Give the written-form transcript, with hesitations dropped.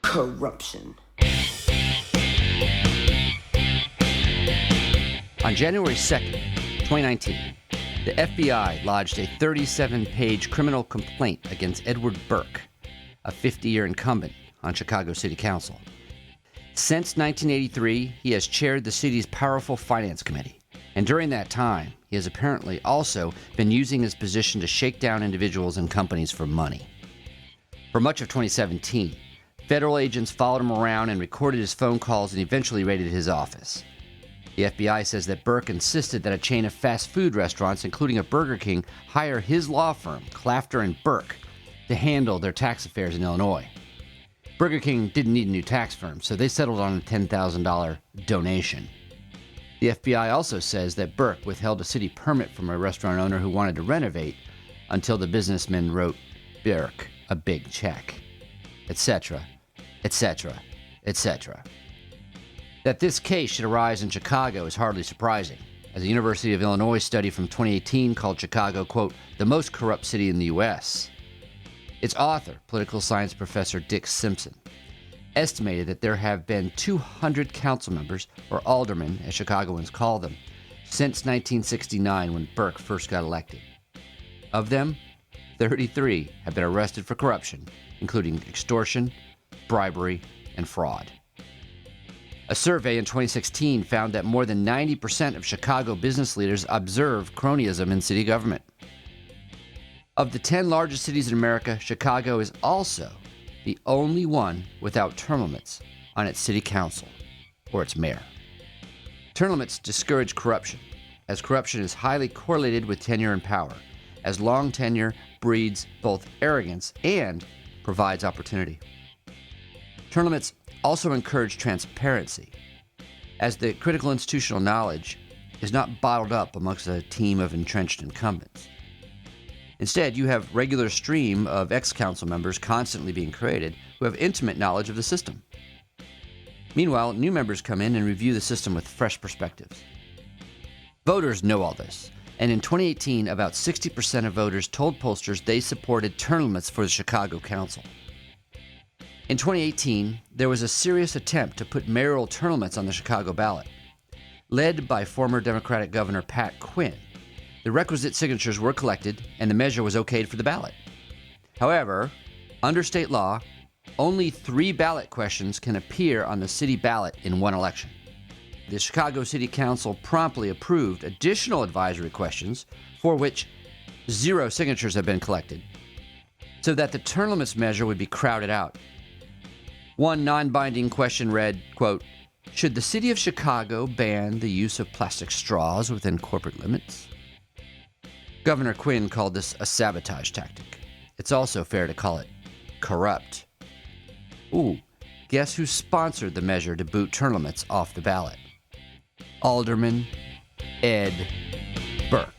corruption. On January 2nd, 2019, the FBI lodged a 37-page criminal complaint against Edward Burke, a 50-year incumbent on Chicago City Council. Since 1983, he has chaired the city's powerful finance committee, and during that time, he has apparently also been using his position to shake down individuals and companies for money. For much of 2017, federal agents followed him around and recorded his phone calls and eventually raided his office. The FBI says that Burke insisted that a chain of fast food restaurants, including a Burger King, hire his law firm, Clafter and Burke, to handle their tax affairs in Illinois. Burger King didn't need a new tax firm, so they settled on a $10,000 donation. The FBI also says that Burke withheld a city permit from a restaurant owner who wanted to renovate until the businessman wrote Burke a big check, etc., etc., etc. That this case should arise in Chicago is hardly surprising, as a University of Illinois study from 2018 called Chicago, quote, the most corrupt city in the U.S. Its author, political science professor Dick Simpson, estimated that there have been 200 council members, or aldermen as Chicagoans call them, since 1969 when Burke first got elected. Of them, 33 have been arrested for corruption, including extortion, bribery, and fraud. A survey in 2016 found that more than 90% of Chicago business leaders observe cronyism in city government. Of the 10 largest cities in America, Chicago is also the only one without term limits on its city council or its mayor. Term limits discourage corruption, as corruption is highly correlated with tenure and power, as long tenure breeds both arrogance and provides opportunity. Term limits also encourage transparency, as the critical institutional knowledge is not bottled up amongst a team of entrenched incumbents. Instead, you have regular stream of ex-council members constantly being created who have intimate knowledge of the system. Meanwhile, new members come in and review the system with fresh perspectives. Voters know all this, and in 2018, about 60% of voters told pollsters they supported term limits for the Chicago Council. In 2018, there was a serious attempt to put mayoral term limits on the Chicago ballot. Led by former Democratic Governor Pat Quinn, the requisite signatures were collected and the measure was okayed for the ballot. However, under state law, only 3 ballot questions can appear on the city ballot in one election. The Chicago City Council promptly approved additional advisory questions for which 0 signatures have been collected, so that the term limits measure would be crowded out. One non-binding question read, quote, should the city of Chicago ban the use of plastic straws within corporate limits? Governor Quinn called this a sabotage tactic. It's also fair to call it corrupt. Ooh, guess who sponsored the measure to boot term limits off the ballot? Alderman Ed Burke.